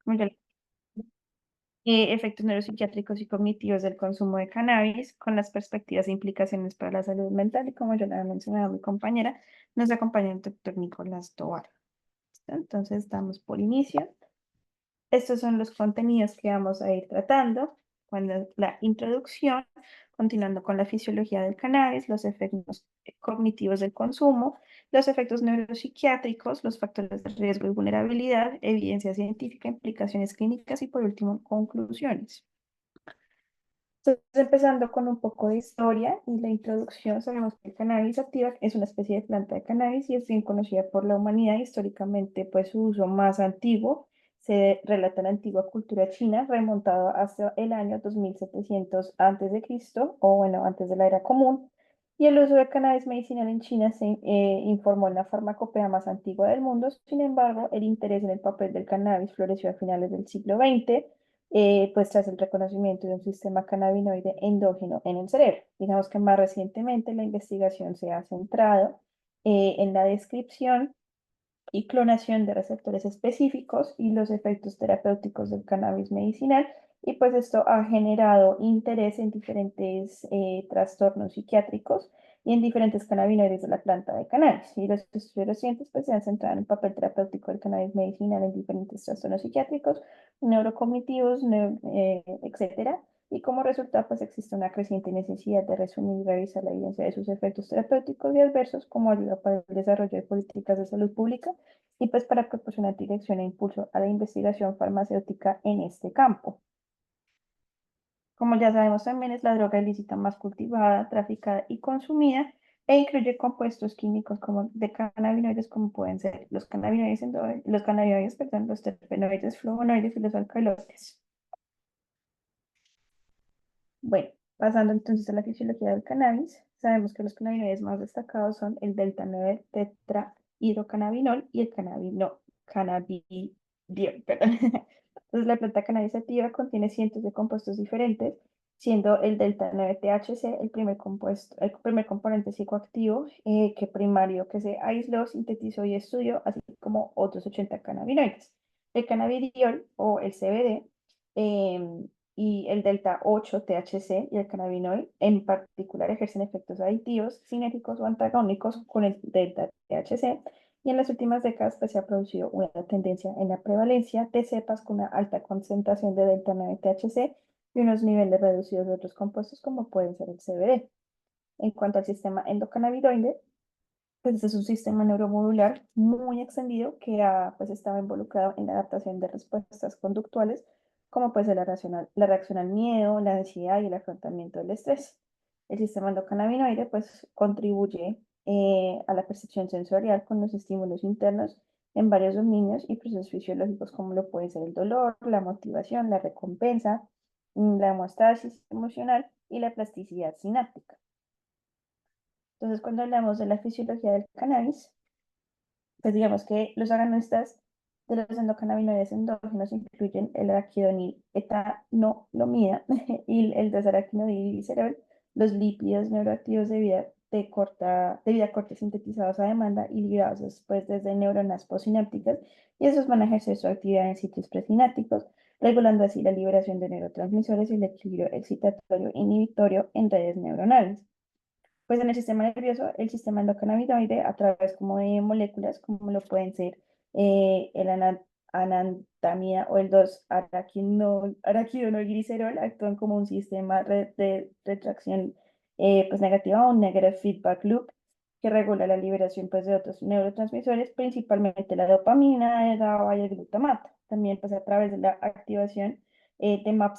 como ya efectos neuropsiquiátricos y cognitivos del consumo de cannabis con las perspectivas e implicaciones para la salud mental y como yo le había mencionado a mi compañera, nos acompaña el doctor Nicolás Tovar. ¿Listo? Entonces damos por inicio. Estos son los contenidos que vamos a ir tratando. Cuando la introducción, continuando con la fisiología del cannabis, los efectos cognitivos del consumo, los efectos neuropsiquiátricos, los factores de riesgo y vulnerabilidad, evidencia científica, implicaciones clínicas y por último, conclusiones. Entonces, empezando con un poco de historia y la introducción, sabemos que el cannabis sativa es una especie de planta de cannabis y es bien conocida por la humanidad. Históricamente, pues su uso más antiguo se relata en la antigua cultura china, remontado hasta el año 2700 antes de Cristo, o bueno, antes de la era común. Y el uso de cannabis medicinal en China se informó en la farmacopea más antigua del mundo. Sin embargo, el interés en el papel del cannabis floreció a finales del siglo XX, pues tras el reconocimiento de un sistema cannabinoide endógeno en el cerebro. Digamos que más recientemente la investigación se ha centrado en la descripción y clonación de receptores específicos y los efectos terapéuticos del cannabis medicinal. Y pues esto ha generado interés en diferentes trastornos psiquiátricos y en diferentes cannabinoides de la planta de cannabis. Y los estudios recientes pues, se han centrado en el papel terapéutico del cannabis medicinal en diferentes trastornos psiquiátricos, neurocognitivos, etcétera. Y como resultado, pues existe una creciente necesidad de resumir y revisar la evidencia de sus efectos terapéuticos y adversos como ayuda para el desarrollo de políticas de salud pública y pues para proporcionar dirección e impulso a la investigación farmacéutica en este campo. Como ya sabemos también es la droga ilícita más cultivada, traficada y consumida e incluye compuestos químicos como de cannabinoides como pueden ser los cannabinoides, perdón, los terpenoides, flavonoides y los alcaloides. Bueno, pasando entonces a la fisiología del cannabis, sabemos que los cannabinoides más destacados son el delta 9 tetrahidrocannabinol y el cannabidiol, perdón. Entonces, la planta cannabis sativa contiene cientos de compuestos diferentes, siendo el delta 9 THC el primer componente psicoactivo que primario que se aisló, sintetizó y estudió, así como otros 80 cannabinoides. El cannabidiol o el CBD y el delta 8 THC y el cannabinoid en particular ejercen efectos aditivos, sinérgicos o antagónicos con el delta THC. Y en las últimas décadas pues, se ha producido una tendencia en la prevalencia de cepas con una alta concentración de delta 9 THC y unos niveles reducidos de otros compuestos como pueden ser el CBD. En cuanto al sistema endocannabinoide, pues este es un sistema neuromodular muy extendido que ha pues, estado involucrado en la adaptación de respuestas conductuales, como puede ser la reacción al miedo, la ansiedad y el afrontamiento del estrés. El sistema endocannabinoide pues, contribuye a la percepción sensorial con los estímulos internos en varios dominios y procesos fisiológicos como lo puede ser el dolor, la motivación, la recompensa, la hemostasis emocional y la plasticidad sináptica. Entonces, cuando hablamos de la fisiología del cannabis, pues digamos que los agonistas de los endocannabinoides endógenos incluyen el araquidonil etanolomida y el desaraquinodiglicerol, los lípidos neuroactivos de vida corta sintetizados a demanda y liberados después desde neuronas postsinápticas, y esos van a ejercer su actividad en sitios presinápticos, regulando así la liberación de neurotransmisores y el equilibrio excitatorio inhibitorio en redes neuronales. Pues en el sistema nervioso, el sistema endocannabinoide, a través como de moléculas, como lo pueden ser el anandamida o el 2-araquidonolglicerol, actúan como un sistema de retracción pues negativa o un negative feedback loop que regula la liberación pues, de otros neurotransmisores, principalmente la dopamina, el GABA y el glutamato. También pues, a través de la activación de MAP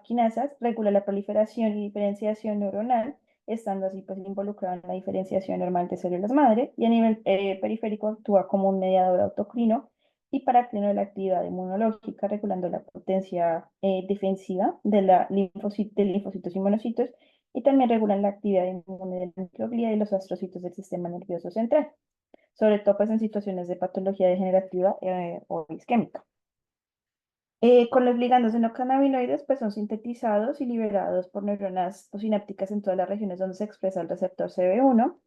quinasas, regula la proliferación y diferenciación neuronal, estando así pues involucrado en la diferenciación normal de células madre, y a nivel periférico actúa como un mediador autocrino y paracrino de la actividad inmunológica, regulando la potencia defensiva de linfocitos y monocitos, y también regulan la actividad inmune de la microglía y los astrocitos del sistema nervioso central, sobre todo pues en situaciones de patología degenerativa o isquémica. Con los ligandos endocannabinoides, pues son sintetizados y liberados por neuronas postsinápticas en todas las regiones donde se expresa el receptor CB1,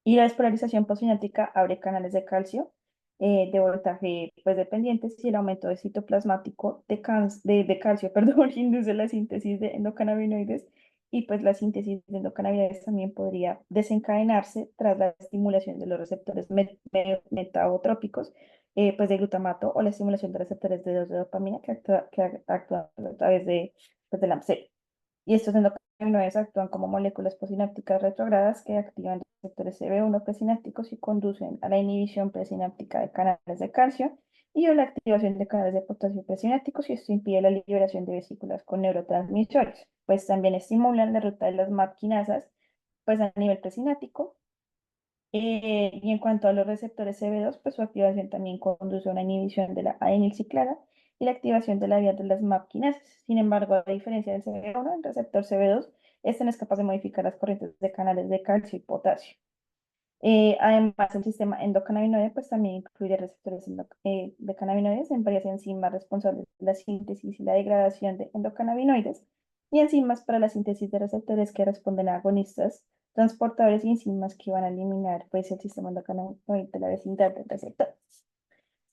y la despolarización postsináptica abre canales de calcio de voltaje pues, dependientes y el aumento de citoplasmático de calcio, perdón, induce la síntesis de endocannabinoides y pues la síntesis de endocannabinoides también podría desencadenarse tras la estimulación de los receptores metabotrópicos pues de glutamato o la estimulación de receptores de 2 de dopamina que actúan a través de la AMSEL. Y estos endocannabinoides actúan como moléculas posinápticas retrógradas que activan receptores CB1 presinápticos y conducen a la inhibición presináptica de canales de calcio y a la activación de canales de potasio presinápticos y esto impide la liberación de vesículas con neurotransmisores. Pues también estimulan la ruta de las MAP quinasas pues a nivel presináptico y en cuanto a los receptores CB2, pues su activación también conduce a una inhibición de la adenilciclada y la activación de la vía de las MAP quinasas. Sin embargo, a diferencia del CB1, el receptor CB2, este no es capaz de modificar las corrientes de canales de calcio y potasio. Además, el sistema endocannabinoide pues también incluye receptores de cannabinoides en varias enzimas responsables de la síntesis y la degradación de endocannabinoides y enzimas para la síntesis de receptores que responden a agonistas, transportadores y enzimas que van a eliminar pues, el sistema endocannabinoide de la vecindad del receptor.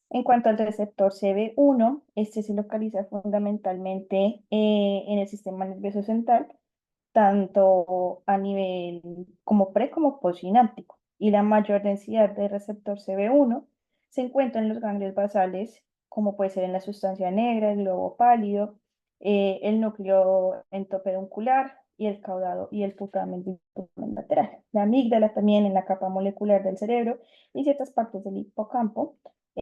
En cuanto al receptor CB1, este se localiza fundamentalmente en el sistema nervioso central tanto a nivel como pre como postsináptico. Y la mayor densidad de receptor CB1 se encuentra en los ganglios basales, como puede ser en la sustancia negra, el globo pálido, el núcleo entopeduncular y el caudado y el putamen lateral. La amígdala también en la capa molecular del cerebro y ciertas partes del hipocampo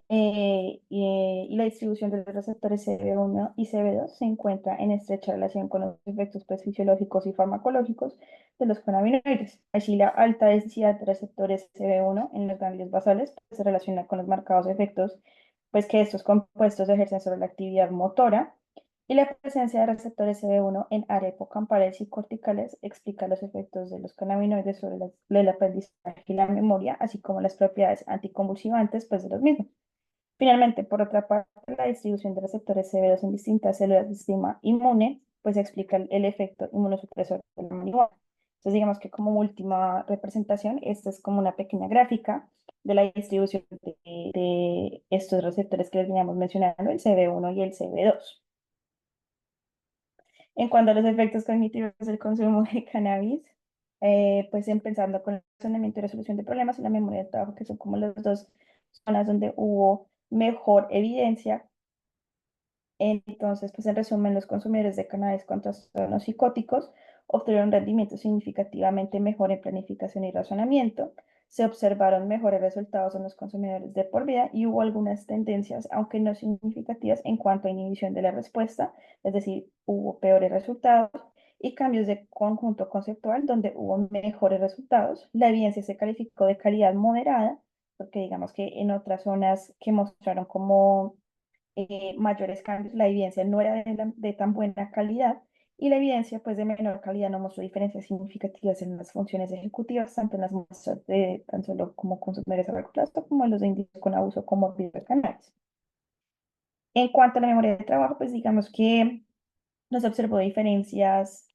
y la distribución de los receptores CB1 y CB2 se encuentra en estrecha relación con los efectos pues, fisiológicos y farmacológicos de los cannabinoides. Así, la alta densidad de receptores CB1 en los ganglios basales pues, se relaciona con los marcados efectos pues, que estos compuestos ejercen sobre la actividad motora. Y la presencia de receptores CB1 en área hipocampales y corticales explica los efectos de los cannabinoides sobre el aprendizaje y la memoria, así como las propiedades anticonvulsivantes pues, de los mismos. Finalmente, por otra parte, la distribución de receptores CB2 en distintas células del sistema inmune, pues explica el efecto inmunosupresor de la marihuana. Entonces, digamos que como última representación, esta es como una pequeña gráfica de la distribución de estos receptores que les veníamos mencionando, el CB1 y el CB2. En cuanto a los efectos cognitivos del consumo de cannabis, pues empezando con el razonamiento y resolución de problemas y la memoria de trabajo, que son como las dos zonas donde hubo mejor evidencia. Entonces, pues en resumen, los consumidores de cannabis con trastornos psicóticos obtuvieron rendimiento significativamente mejor en planificación y razonamiento. Se observaron mejores resultados en los consumidores de por vida y hubo algunas tendencias, aunque no significativas, en cuanto a inhibición de la respuesta, es decir, hubo peores resultados y cambios de conjunto conceptual donde hubo mejores resultados. La evidencia se calificó de calidad moderada, porque digamos que en otras zonas que mostraron como mayores cambios, la evidencia no era de tan buena calidad y la evidencia pues de menor calidad no mostró diferencias significativas en las funciones ejecutivas, tanto en las muestras de tan solo como consumidores a largo plazo como en los de individuos con abuso como de cannabis. En cuanto a la memoria de trabajo, pues digamos que no se observó diferencias,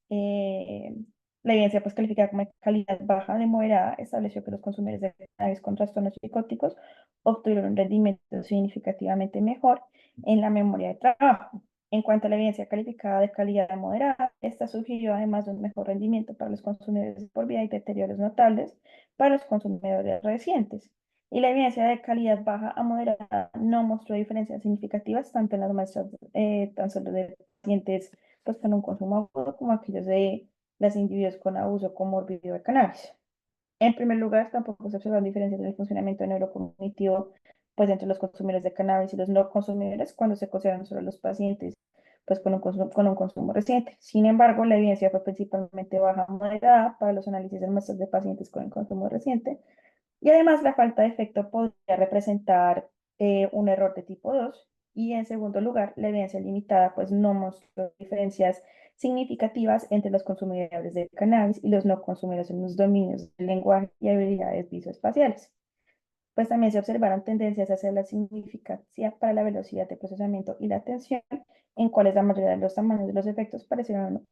la evidencia pues calificada como de calidad baja de moderada estableció que los consumidores de cannabis con trastornos psicóticos obtuvieron un rendimiento significativamente mejor en la memoria de trabajo. En cuanto a la evidencia calificada de calidad moderada, esta sugirió además de un mejor rendimiento para los consumidores por vía y deterioros notables para los consumidores recientes. Y la evidencia de calidad baja a moderada no mostró diferencias significativas tanto en las muestras, tan solo de pacientes pues, con un consumo agudo como aquellos de los individuos con abuso comórbido de cannabis. En primer lugar, tampoco se observan diferencias en el funcionamiento neurocognitivo pues, entre los consumidores de cannabis y los no consumidores cuando se consideran solo los pacientes pues, con un consumo reciente. Sin embargo, la evidencia fue principalmente baja moderada para los análisis de muestras de pacientes con el consumo reciente y además la falta de efecto podría representar un error de tipo 2. Y en segundo lugar, la evidencia limitada pues no mostró diferencias significativas entre los consumidores de cannabis y los no consumidores en los dominios del lenguaje y habilidades visoespaciales. Pues también se observaron tendencias hacia la significancia para la velocidad de procesamiento y la atención, en cuales la mayoría de los tamaños de los efectos parecieron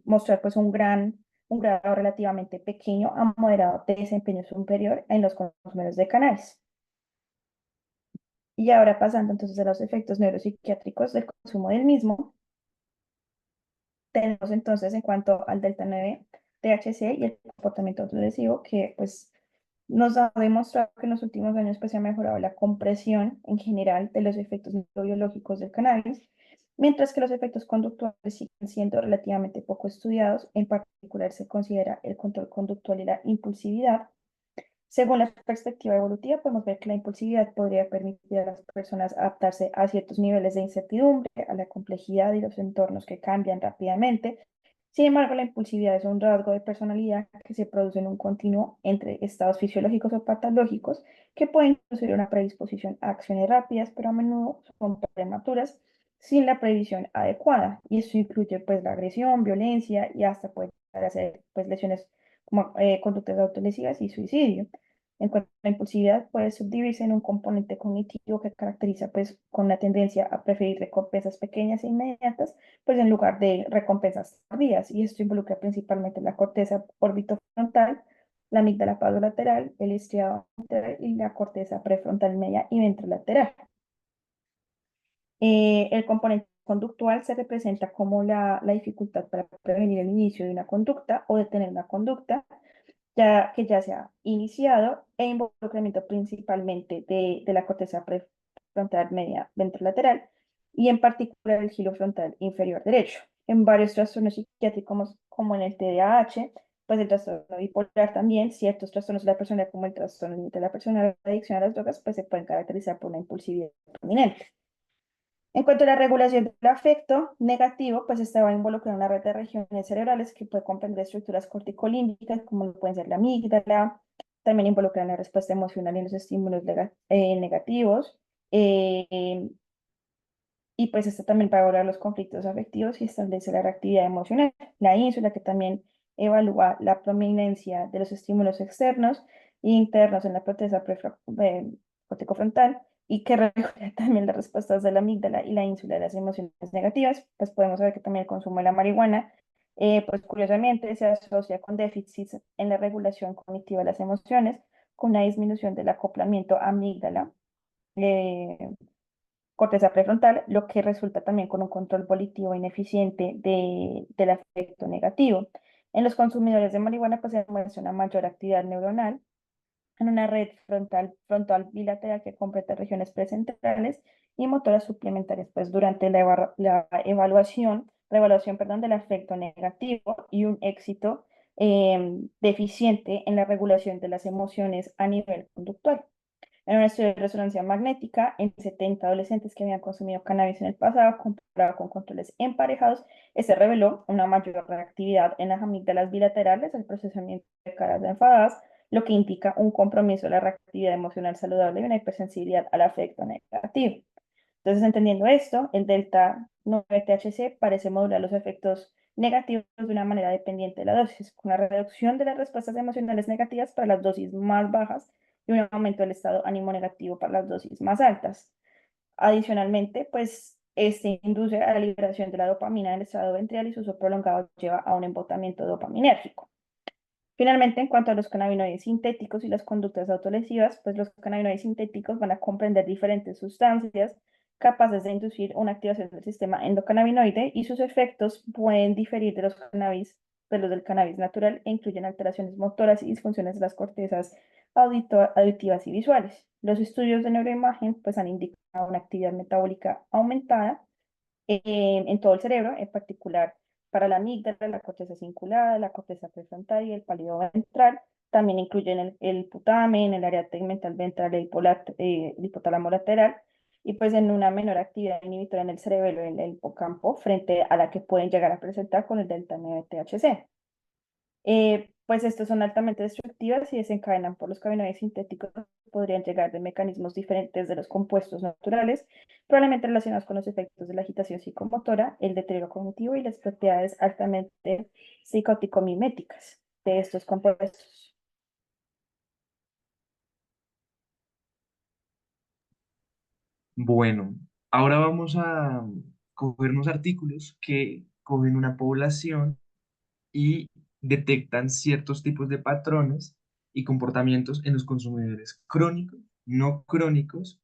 mostrar pues un grado relativamente pequeño a moderado de desempeño superior en los consumidores de cannabis. Y ahora pasando entonces a los efectos neuropsiquiátricos del consumo del mismo, tenemos entonces en cuanto al delta 9 THC y el comportamiento autolesivo, que pues nos ha demostrado que en los últimos años pues se ha mejorado la compresión en general de los efectos neurobiológicos del cannabis, mientras que los efectos conductuales siguen siendo relativamente poco estudiados. En particular se considera el control conductual y la impulsividad. Según la perspectiva evolutiva, podemos ver que la impulsividad podría permitir a las personas adaptarse a ciertos niveles de incertidumbre, a la complejidad y los entornos que cambian rápidamente. Sin embargo, la impulsividad es un rasgo de personalidad que se produce en un continuo entre estados fisiológicos o patológicos que pueden producir una predisposición a acciones rápidas, pero a menudo son prematuras sin la previsión adecuada. Y eso incluye pues la agresión, violencia y hasta puede llegar a ser pues lesiones como conductas autolesivas y suicidio. En cuanto a la impulsividad, puede subdividirse en un componente cognitivo que caracteriza pues con la tendencia a preferir recompensas pequeñas e inmediatas, pues en lugar de recompensas tardías, y esto involucra principalmente la corteza orbitofrontal, la amígdala lateral, el estriado anterior y la corteza prefrontal media y ventrolateral. El componente conductual se representa como la dificultad para prevenir el inicio de una conducta o detener una conducta ya que ya se ha iniciado e involucramiento principalmente de la corteza prefrontal media ventrolateral y en particular el giro frontal inferior derecho. En varios trastornos psiquiátricos como en el TDAH, pues el trastorno bipolar también, ciertos trastornos de la personalidad como el trastorno de la personalidad, la adicción a las drogas, pues se pueden caracterizar por una impulsividad prominente. En cuanto a la regulación del afecto negativo, pues esta va a involucrar una red de regiones cerebrales que puede comprender estructuras corticolímbicas, como lo pueden ser la amígdala, también involucran la respuesta emocional y los estímulos negativos, eh, y pues esto también para evaluar los conflictos afectivos y establece la reactividad emocional. La ínsula, que también evalúa la prominencia de los estímulos externos e internos en la corteza corticofrontal y que regula también las respuestas de la amígdala y la ínsula de las emociones negativas. Pues podemos ver que también el consumo de la marihuana, pues curiosamente se asocia con déficits en la regulación cognitiva de las emociones, con una disminución del acoplamiento amígdala. eh, Corteza prefrontal, lo que resulta también con un control volitivo ineficiente del afecto negativo. En los consumidores de marihuana, pues se muestra una mayor actividad neuronal en una red frontal bilateral que completa regiones precentrales y motoras suplementarias, pues durante la revaluación, perdón, del afecto negativo y un éxito deficiente en la regulación de las emociones a nivel conductual. En un estudio de resonancia magnética, en 70 adolescentes que habían consumido cannabis en el pasado, comparado con controles emparejados, se reveló una mayor reactividad en las amígdalas bilaterales al procesamiento de caras enfadadas, lo que indica un compromiso de la reactividad emocional saludable y una hipersensibilidad al afecto negativo. Entonces, entendiendo esto, el delta 9-THC parece modular los efectos negativos de una manera dependiente de la dosis, con una reducción de las respuestas emocionales negativas para las dosis más bajas y un aumento del estado ánimo negativo para las dosis más altas. Adicionalmente, pues este induce a la liberación de la dopamina del estado ventral y su uso prolongado lleva a un embotamiento dopaminérgico. Finalmente, en cuanto a los cannabinoides sintéticos y las conductas autolesivas, pues los cannabinoides sintéticos van a comprender diferentes sustancias capaces de inducir una activación del sistema endocannabinoide y sus efectos pueden diferir de los del cannabis natural e incluyen alteraciones motoras y disfunciones de las cortezas auditivas y visuales. Los estudios de neuroimagen pues han indicado una actividad metabólica aumentada en todo el cerebro, en particular para la amígdala, la corteza cinculada, la corteza prefrontal y el pálido ventral. También incluyen el putamen, el área tegmental ventral, el hipotálamo lateral, y pues en una menor actividad inhibitora en el cerebro, en el hipocampo, frente a la que pueden llegar a presentar con el delta 9-THC. Pues estas son altamente destructivas y desencadenan por los cannabinoides sintéticos que podrían llegar de mecanismos diferentes de los compuestos naturales, probablemente relacionados con los efectos de la agitación psicomotora, el deterioro cognitivo y las propiedades altamente psicótico-miméticas de estos compuestos. Bueno, ahora vamos a coger unos artículos que cogen una población y detectan ciertos tipos de patrones y comportamientos en los consumidores crónicos, no crónicos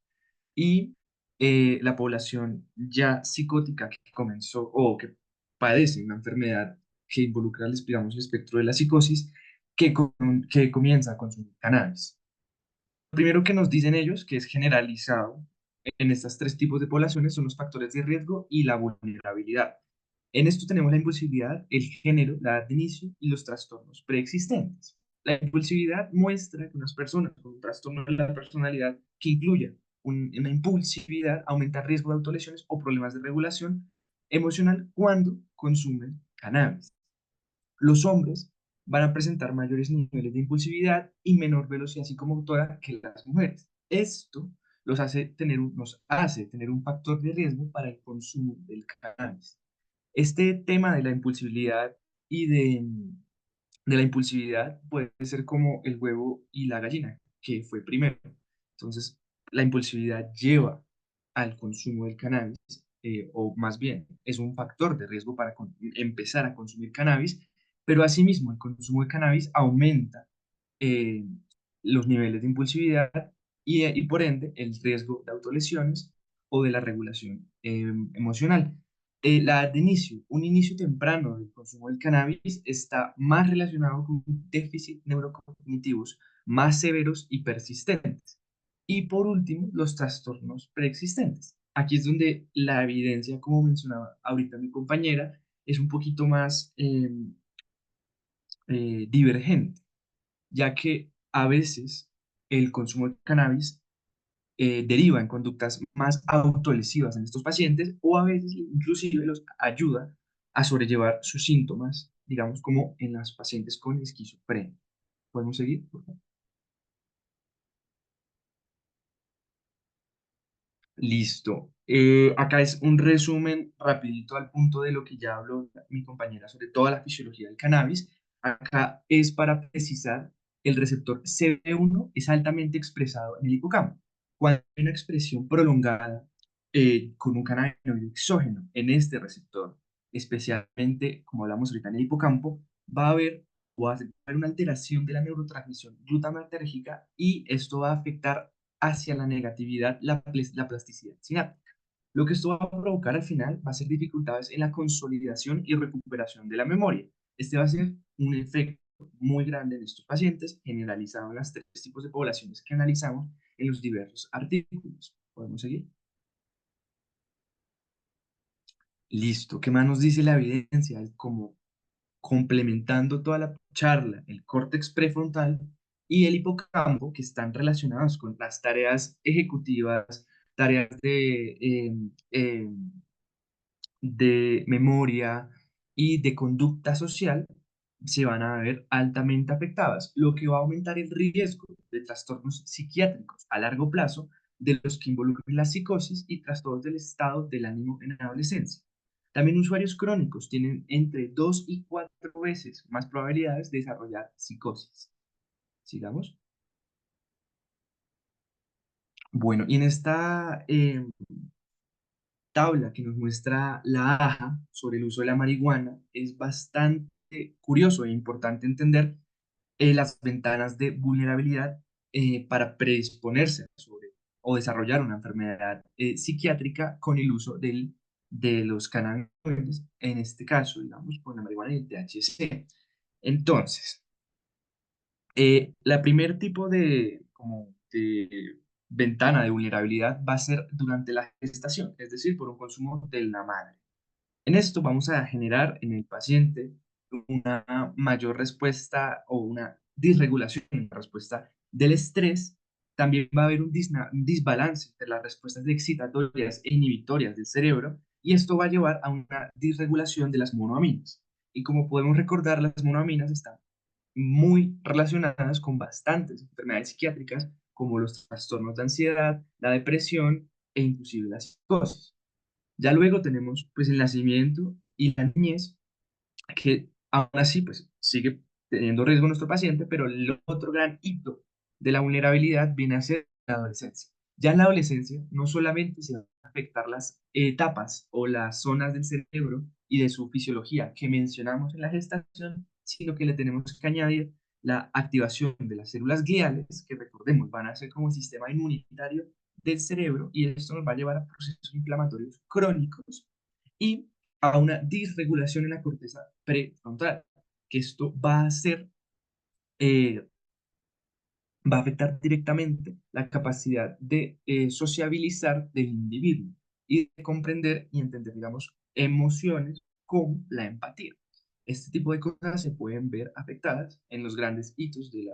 y la población ya psicótica que comenzó o que padece una enfermedad que involucra, digamos, el espectro de la psicosis, que comienza a consumir cannabis. Lo primero que nos dicen ellos, que es generalizado en estos tres tipos de poblaciones, son los factores de riesgo y la vulnerabilidad. En esto tenemos la impulsividad, el género, la edad de inicio y los trastornos preexistentes. La impulsividad muestra que unas personas con un trastorno de la personalidad que incluya una impulsividad aumenta el riesgo de autolesiones o problemas de regulación emocional cuando consumen cannabis. Los hombres van a presentar mayores niveles de impulsividad y menor velocidad psicomotora que las mujeres. Esto nos hace tener un factor de riesgo para el consumo del cannabis. Este tema de la impulsibilidad y de la impulsividad puede ser como el huevo y la gallina, que fue primero. Entonces, la impulsividad lleva al consumo del cannabis, o más bien es un factor de riesgo para empezar a consumir cannabis, pero asimismo el consumo de cannabis aumenta eh, los niveles de impulsividad y por ende el riesgo de autolesiones o de la regulación emocional. La edad de inicio, un inicio temprano del consumo del cannabis está más relacionado con déficit neurocognitivos más severos y persistentes. Y por último, los trastornos preexistentes. Aquí es donde la evidencia, como mencionaba ahorita mi compañera, es un poquito más divergente, ya que a veces el consumo de cannabis deriva en conductas más autolesivas en estos pacientes o a veces inclusive los ayuda a sobrellevar sus síntomas, digamos como en las pacientes con esquizofrenia. ¿Podemos seguir? Por favor? Listo. Acá es un resumen rapidito al punto de lo que ya habló mi compañera sobre toda la fisiología del cannabis. Acá es para precisar, el receptor CB1 es altamente expresado en el hipocampo. Cuando hay una expresión prolongada con un cannabinoide exógeno en este receptor, especialmente como hablamos ahorita en el hipocampo, va a haber o va a haber una alteración de la neurotransmisión glutamatérgica y esto va a afectar hacia la negatividad, la plasticidad sináptica. Lo que esto va a provocar al final va a ser dificultades en la consolidación y recuperación de la memoria. Este va a ser un efecto muy grande en estos pacientes, generalizado en las tres tipos de poblaciones que analizamos en los diversos artículos. ¿Podemos seguir? Listo. ¿Qué más nos dice la evidencia? Como complementando toda la charla, el córtex prefrontal y el hipocampo, que están relacionados con las tareas ejecutivas, tareas de memoria y de conducta social, se van a ver altamente afectadas, lo que va a aumentar el riesgo de trastornos psiquiátricos a largo plazo de los que involucran la psicosis y trastornos del estado del ánimo en la adolescencia. También usuarios crónicos tienen entre 2 y 4 veces más probabilidades de desarrollar psicosis. Sigamos. Bueno, y en esta tabla que nos muestra la AJA sobre el uso de la marihuana, es bastante curioso e importante entender las ventanas de vulnerabilidad para predisponerse sobre o desarrollar una enfermedad psiquiátrica con el uso de los cannabinoides, en este caso, digamos, con la marihuana y el THC. Entonces, la primer tipo como de ventana de vulnerabilidad va a ser durante la gestación, es decir, por un consumo de la madre. En esto vamos a generar en el paciente una mayor respuesta o una disregulación en la respuesta del estrés. También va a haber un desbalance entre las respuestas excitatorias e inhibitorias del cerebro y esto va a llevar a una disregulación de las monoaminas. Y como podemos recordar, las monoaminas están muy relacionadas con bastantes enfermedades psiquiátricas como los trastornos de ansiedad, la depresión e inclusive la psicosis. Ya luego tenemos pues el nacimiento y la niñez, que aún así pues sigue teniendo riesgo nuestro paciente, pero el otro gran hito de la vulnerabilidad viene a ser la adolescencia. Ya en la adolescencia no solamente se van a afectar las etapas o las zonas del cerebro y de su fisiología que mencionamos en la gestación, sino que le tenemos que añadir la activación de las células gliales, que recordemos van a ser como el sistema inmunitario del cerebro y esto nos va a llevar a procesos inflamatorios crónicos y a una disregulación en la corteza prefrontal, que esto va a hacer, eh, va a afectar directamente la capacidad de sociabilizar del individuo y de comprender y entender, digamos, emociones como la empatía. Este tipo de cosas se pueden ver afectadas en los grandes hitos de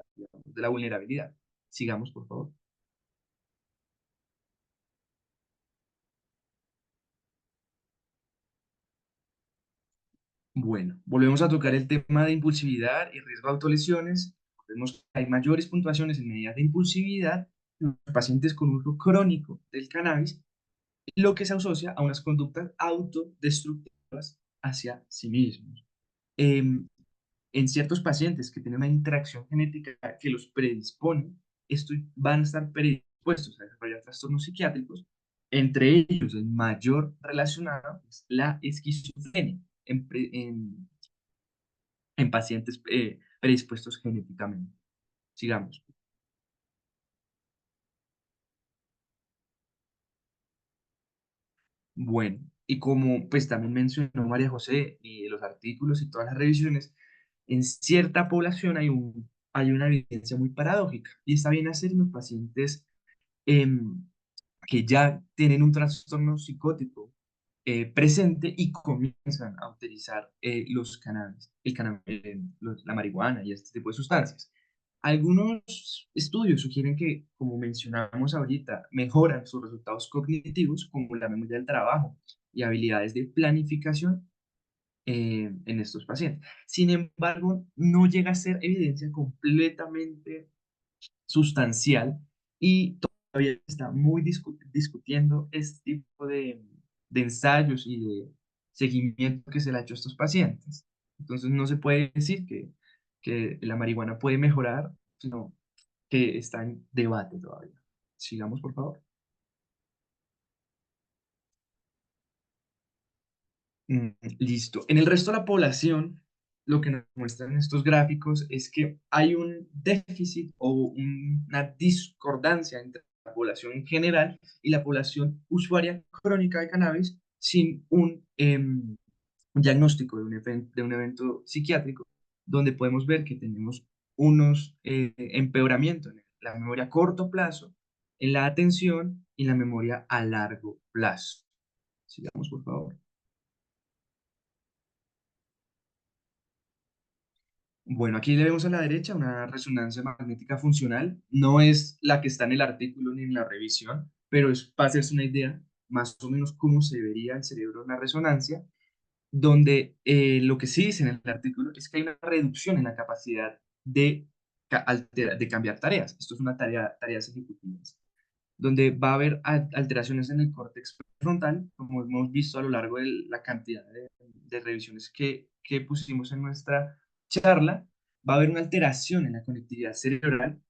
de la vulnerabilidad. Sigamos, por favor. Bueno, volvemos a tocar el tema de impulsividad y riesgo de autolesiones. Vemos que hay mayores puntuaciones en medidas de impulsividad en los pacientes con uso crónico del cannabis, lo que se asocia a unas conductas autodestructivas hacia sí mismos. Em, en ciertos pacientes que tienen una interacción genética que los predispone, estos van a estar predispuestos a desarrollar trastornos psiquiátricos, entre ellos el mayor relacionado es la esquizofrenia en pacientes predispuestos genéticamente. Sigamos. Bueno, y como pues también mencionó María José y los artículos y todas las revisiones, en cierta población hay una evidencia muy paradójica y está bien hacer en los pacientes em, que ya tienen un trastorno psicótico presente y comienzan a utilizar los cannabis, la marihuana y este tipo de sustancias. Algunos estudios sugieren que, como mencionamos ahorita, mejoran sus resultados cognitivos como la memoria del trabajo y habilidades de planificación en estos pacientes. Sin embargo, no llega a ser evidencia completamente sustancial y todavía está muy discutiendo este tipo de ensayos y de seguimiento que se le ha hecho a estos pacientes. Entonces no se puede decir que la marihuana puede mejorar, sino que está en debate todavía. Sigamos, por favor. Mm, listo. En el resto de la población, lo que nos muestran estos gráficos es que hay un déficit o una discordancia entre la población en general y la población usuaria crónica de cannabis sin un diagnóstico de un evento psiquiátrico, donde podemos ver que tenemos unos empeoramientos en la memoria a corto plazo, en la atención y en la memoria a largo plazo. Sigamos, por favor. Bueno, aquí le vemos a la derecha una resonancia magnética funcional. No es la que está en el artículo ni en la revisión, pero es para hacerse una idea más o menos cómo se vería el cerebro en la resonancia, donde lo que sí dice en el artículo es que hay una reducción en la capacidad de cambiar tareas. Esto es una tareas ejecutivas, donde va a haber alteraciones en el córtex frontal, como hemos visto a lo largo de la cantidad de revisiones que pusimos en nuestra charla. Va a haber una alteración en la conectividad cerebral,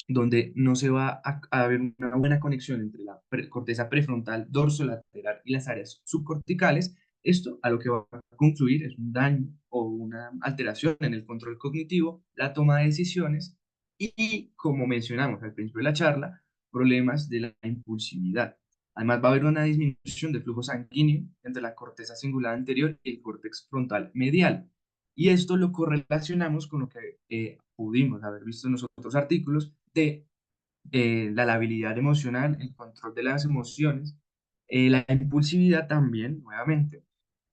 donde no se va a haber una buena conexión entre la corteza prefrontal, dorsolateral y las áreas subcorticales. Esto a lo que va a concluir es un daño o una alteración en el control cognitivo, la toma de decisiones y, como mencionamos al principio de la charla, problemas de la impulsividad. Además, va a haber una disminución del flujo sanguíneo entre la corteza cingulada anterior y el córtex frontal medial. Y esto lo correlacionamos con lo que pudimos haber visto en los otros artículos de la labilidad emocional, el control de las emociones, la impulsividad también, nuevamente,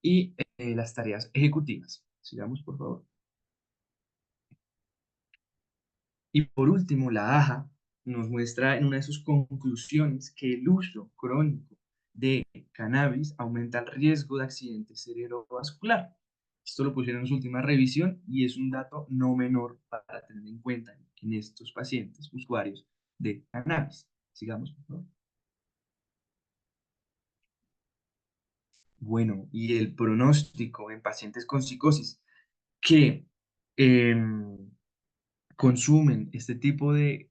y las tareas ejecutivas. Sigamos, por favor. Y por último, la AJA nos muestra en una de sus conclusiones que el uso crónico de cannabis aumenta el riesgo de accidente cerebrovascular. Esto lo pusieron en su última revisión y es un dato no menor para tener en cuenta en estos pacientes usuarios de cannabis. Sigamos, por favor. Bueno, y el pronóstico en pacientes con psicosis que em, consumen este tipo de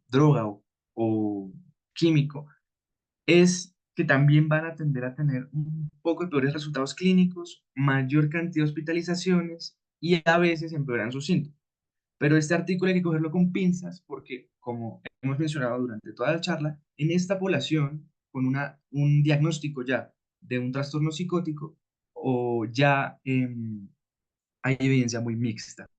droga o químico es que también van a tender a tener un poco de peores resultados clínicos, mayor cantidad de hospitalizaciones y a veces empeoran sus síntomas. Pero este artículo hay que cogerlo con pinzas porque, como hemos mencionado durante toda la charla, en esta población, con un diagnóstico ya de un trastorno psicótico, o ya hay evidencia muy mixta.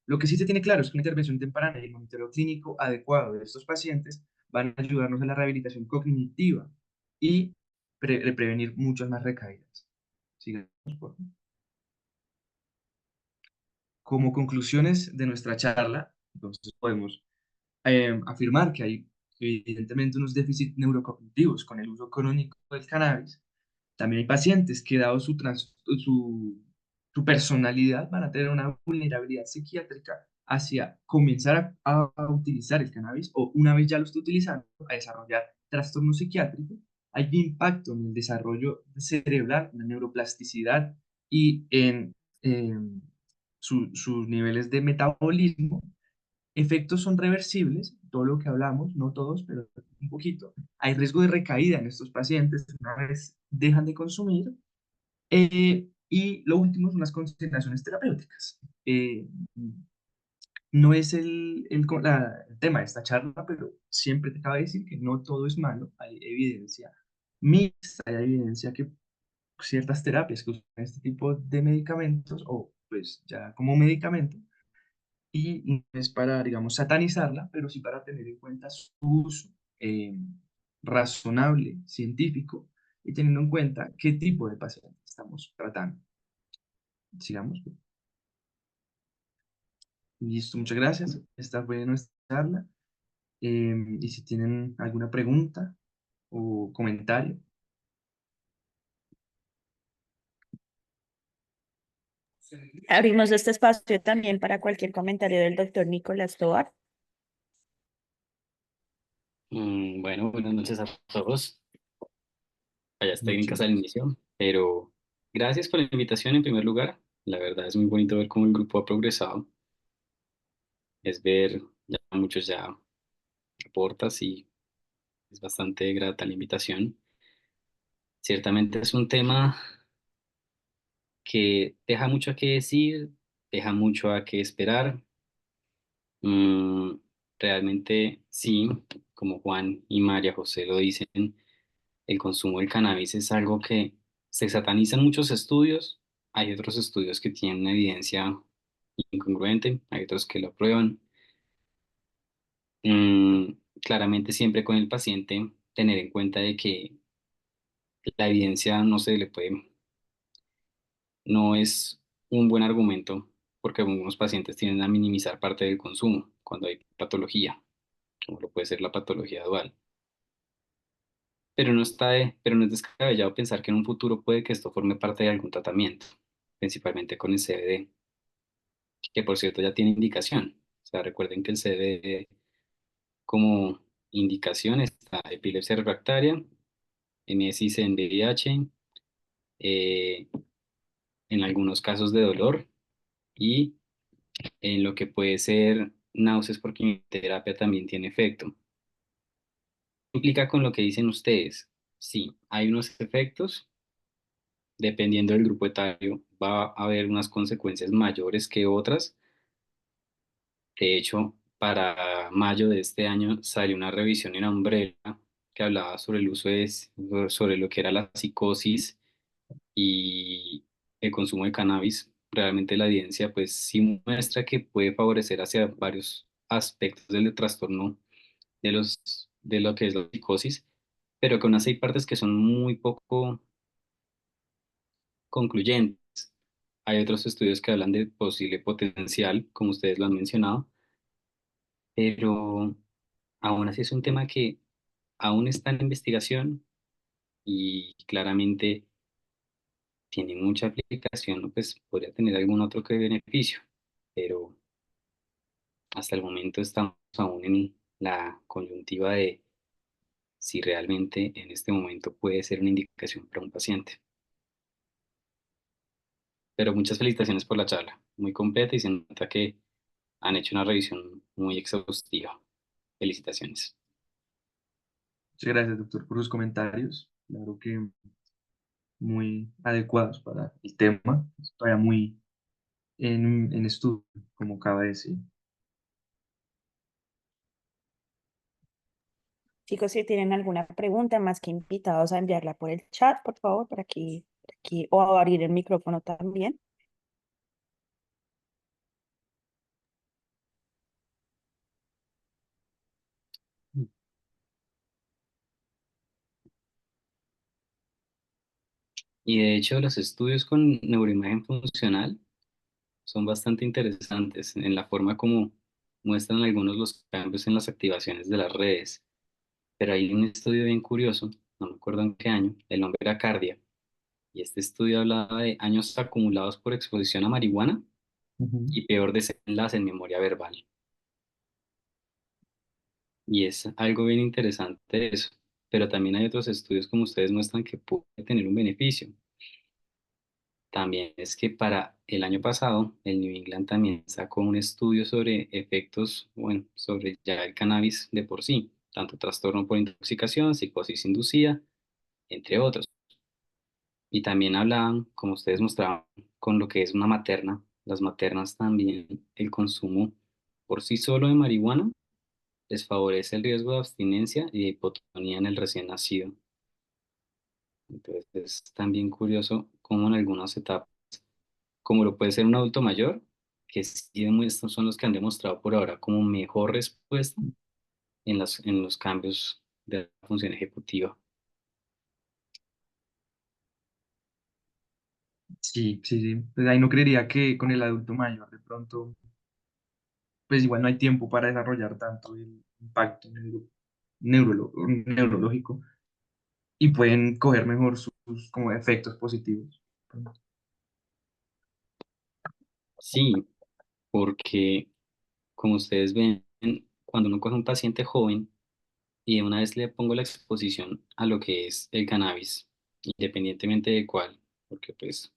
Lo que sí se tiene claro es que una intervención temprana y el monitoreo clínico adecuado de estos pacientes van a ayudarnos a la rehabilitación cognitiva y prevenir muchas más recaídas. Sigamos, por favor. Como conclusiones de nuestra charla, entonces podemos afirmar que hay evidentemente unos déficits neurocognitivos con el uso crónico del cannabis. También hay pacientes que, dado su personalidad, van a tener una vulnerabilidad psiquiátrica hacia comenzar a utilizar el cannabis o, una vez ya lo esté utilizando, a desarrollar trastornos psiquiátricos. Hay impacto en el desarrollo cerebral, en la neuroplasticidad y en sus niveles de metabolismo. Efectos son reversibles, todo lo que hablamos, no todos, pero un poquito. Hay riesgo de recaída en estos pacientes una vez dejan de consumir. Y lo último son las consideraciones terapéuticas. No es el tema de esta charla, pero siempre te cabe decir que no todo es malo. Hay evidencia mixta, hay evidencia que ciertas terapias que usan este tipo de medicamentos, o pues ya como medicamento, y no es para, digamos, satanizarla, pero sí para tener en cuenta su uso razonable, científico, y teniendo en cuenta qué tipo de paciente estamos tratando. Sigamos. Listo, muchas gracias. Esta fue nuestra charla. Y si tienen alguna pregunta o comentario. Abrimos este espacio también para cualquier comentario del doctor Nicolás Tovar. Bueno, buenas noches a todos. Fallas técnicas Muchas al inicio, pero gracias por la invitación en primer lugar. La verdad es muy bonito ver cómo el grupo ha progresado. Es ver ya muchos ya aportas y es bastante grata la invitación. Ciertamente es un tema que deja mucho a qué decir, deja mucho a qué esperar. Mm, realmente sí, como Juan y María José lo dicen, el consumo del cannabis es algo que se sataniza en muchos estudios. Hay otros estudios que tienen una evidencia incongruente, hay otros que lo aprueban. Mm, claramente siempre con el paciente tener en cuenta de que la evidencia no se le puede, no es un buen argumento porque algunos pacientes tienden a minimizar parte del consumo cuando hay patología, como lo puede ser la patología dual. Pero no es descabellado pensar que en un futuro puede que esto forme parte de algún tratamiento, principalmente con el CBD, que por cierto ya tiene indicación. O sea, recuerden que el CBD como indicación está epilepsia refractaria, emesis en VIH, eh, en algunos casos de dolor y en lo que puede ser náuseas por quimioterapia también tiene efecto. Implica con lo que dicen ustedes. Sí, hay unos efectos. Dependiendo del grupo etario, va a haber unas consecuencias mayores que otras. De hecho, para mayo de este año salió una revisión en Umbrella que hablaba sobre el uso sobre lo que era la psicosis y el consumo de cannabis. Realmente la evidencia pues sí muestra que puede favorecer hacia varios aspectos del trastorno de lo que es la psicosis, pero que aún así hay partes que son muy poco concluyentes. Hay otros estudios que hablan de posible potencial, como ustedes lo han mencionado, pero aún así es un tema que aún está en investigación y claramente tiene mucha aplicación, ¿no? Pues podría tener algún otro que beneficio, pero hasta el momento estamos aún en la coyuntiva de si realmente en este momento puede ser una indicación para un paciente. Pero muchas felicitaciones por la charla, muy completa y se nota que han hecho una revisión muy exhaustiva. Felicitaciones. Muchas gracias, doctor, por sus comentarios. Claro que muy adecuados para el tema. Todavía muy en estudio, como acaba de decir. Chicos, si tienen alguna pregunta, más que invitados a enviarla por el chat, por favor, o a abrir el micrófono también. Y de hecho, los estudios con neuroimagen funcional son bastante interesantes en la forma como muestran algunos los cambios en las activaciones de las redes. Pero hay un estudio bien curioso, no me acuerdo en qué año, el nombre era Cardia, y este estudio hablaba de años acumulados por exposición a marihuana Ujú. y peor desenlace en memoria verbal. Y es algo bien interesante eso. Pero también hay otros estudios como ustedes muestran que puede tener un beneficio. También es que para el año pasado, el New England también sacó un estudio sobre efectos, bueno, sobre ya el cannabis de por sí, tanto trastorno por intoxicación, psicosis inducida, entre otros. Y también hablaban, como ustedes mostraban, con lo que es una materna. Las maternas también, el consumo por sí solo de marihuana les favorece el riesgo de abstinencia y de hipotonía en el recién nacido. Entonces es también curioso cómo en algunas etapas, como lo puede ser un adulto mayor, que sí estos son los que han demostrado por ahora como mejor respuesta en los cambios de la función ejecutiva. Sí, sí, sí. Pues ahí no creería que con el adulto mayor de pronto, pues igual no hay tiempo para desarrollar tanto el impacto neurológico y pueden coger mejor sus como efectos positivos. Sí, porque como ustedes ven, cuando uno coge un paciente joven y de una vez le pongo la exposición a lo que es el cannabis, independientemente de cuál, porque pues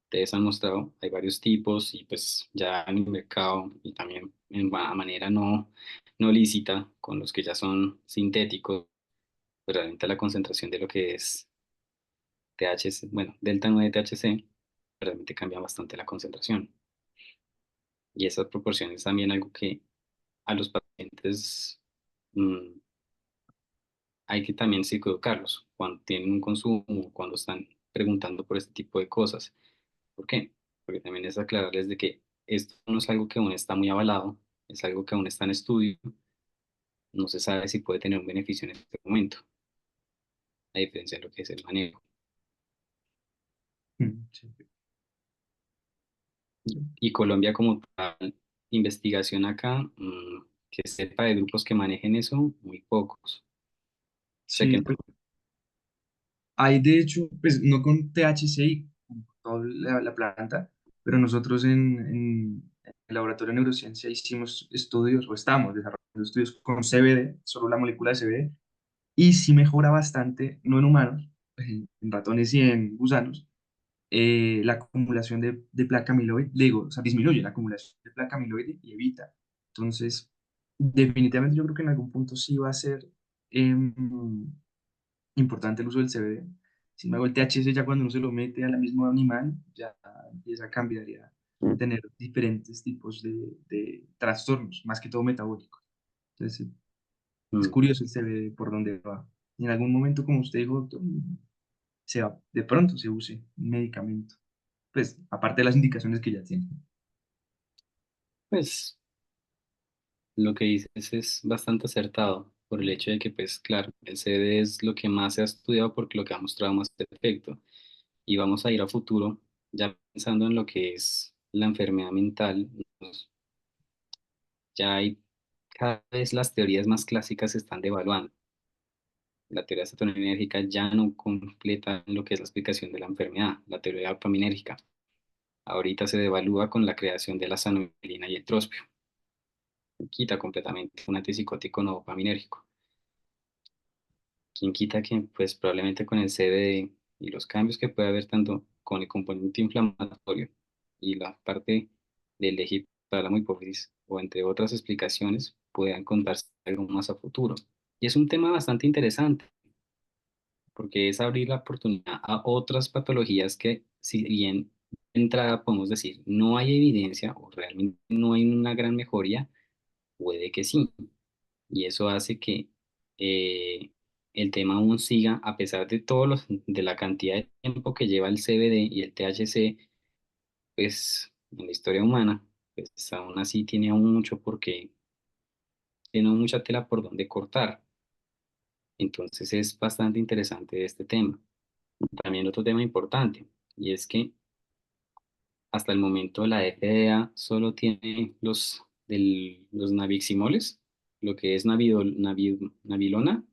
ustedes han mostrado, hay varios tipos y pues ya en el mercado y también manera no lícita con los que ya son sintéticos, pues realmente la concentración de lo que es THC, bueno, delta 9 THC, realmente cambia bastante la concentración. Y esas proporciones también algo que a los pacientes mm, hay que también psicoeducarlos cuando tienen un consumo, cuando están preguntando por este tipo de cosas. ¿Por qué? Porque también es aclararles de que esto no es algo que aún está muy avalado, es algo que aún está en estudio, no se sabe si puede tener un beneficio en este momento, a diferencia de lo que es el manejo. Sí. Y Colombia como tal, investigación acá, que sepa de grupos que manejen eso, muy pocos. Sé Sí, que pues hay de hecho, pues no con THC, con toda la planta, pero nosotros en el laboratorio de neurociencia hicimos estudios, o estamos desarrollando estudios con CBD, solo la molécula de CBD, y sí mejora bastante, no en humanos, en ratones y en gusanos, la acumulación de placa amiloide, digo, o sea, disminuye la acumulación de placa amiloide y evita. Entonces, definitivamente yo creo que en algún punto sí va a ser em, importante el uso del CBD. Sin embargo, el THC ya cuando uno se lo mete al mismo animal, ya empieza a cambiar y a tener diferentes tipos de trastornos, más que todo metabólicos. Entonces, es mm, curioso el CBD por dónde va. Y en algún momento, como usted dijo, doctor, de pronto se use un medicamento. Pues, aparte de las indicaciones que ya tiene. pues lo que dices es bastante acertado por el hecho de que, pues claro, el CD es lo que más se ha estudiado porque lo que ha mostrado más efecto. Y vamos a ir a futuro, ya pensando en lo que es la enfermedad mental, ya hay cada vez las teorías más clásicas se están devaluando. La teoría cetoninérgica ya no completa lo que es la explicación de la enfermedad, la teoría dopaminérgica. Ahorita se devalúa con la creación de la xanomelinina y el trospio. Quita completamente un antipsicótico no dopaminérgico. ¿Quién quita que pues probablemente con el CBD y los cambios que puede haber tanto con el componente inflamatorio y la parte del eje hipotálamo hipófisis o entre otras explicaciones puedan contarse algo más a futuro? Y es un tema bastante interesante porque es abrir la oportunidad a otras patologías que si bien de entrada podemos decir no hay evidencia o realmente no hay una gran mejoría, puede que sí. Y eso hace que eh, el tema aún siga, a pesar de de la cantidad de tiempo que lleva el CBD y el THC, pues en la historia humana, pues aún así tiene aún mucho porque tiene mucha tela por donde cortar. Entonces es bastante interesante este tema. También otro tema importante, y es que hasta el momento la FDA solo tiene los nabiximoles, lo que es nabilona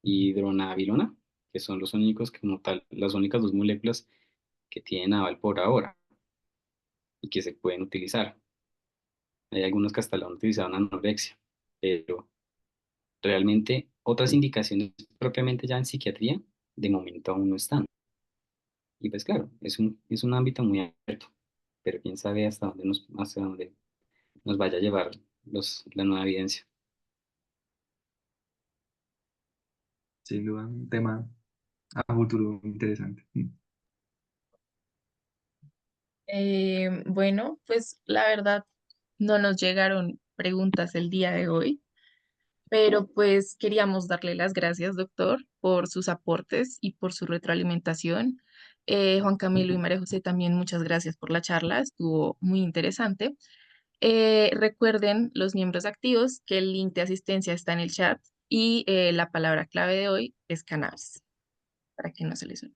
y dronabilona, que son los únicos, como tal, las únicas dos moléculas que tienen aval por ahora y que se pueden utilizar. Hay algunos que hasta lo han utilizado en anorexia, pero realmente otras indicaciones propiamente ya en psiquiatría, de momento aún no están. Y pues claro, es un ámbito muy abierto, pero quién sabe hasta dónde nos vaya a llevar la nueva evidencia. Sin duda, un tema a futuro interesante. Bueno, pues la verdad no nos llegaron preguntas el día de hoy, pero pues queríamos darle las gracias, doctor, por sus aportes y por su retroalimentación. Juan Camilo y María José, también muchas gracias por la charla, estuvo muy interesante. Recuerden los miembros activos que el link de asistencia está en el chat y la palabra clave de hoy es cannabis, para que no se les olvide.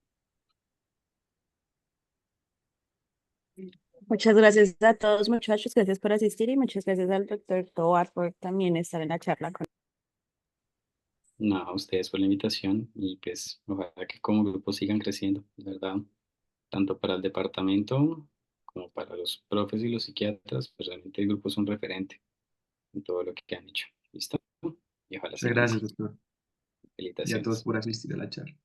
Muchas gracias a todos, muchachos. Gracias por asistir y muchas gracias al doctor Tovar por también estar en la charla con. No, a ustedes por la invitación y pues ojalá que como grupo sigan creciendo, de verdad, tanto para el departamento como para los profes y los psiquiatras, pues realmente el grupo es un referente en todo lo que han hecho. ¿Listo? Y ojalá Muchas sigan gracias, así. doctor, y a todos Felicitaciones. por asistir a la charla.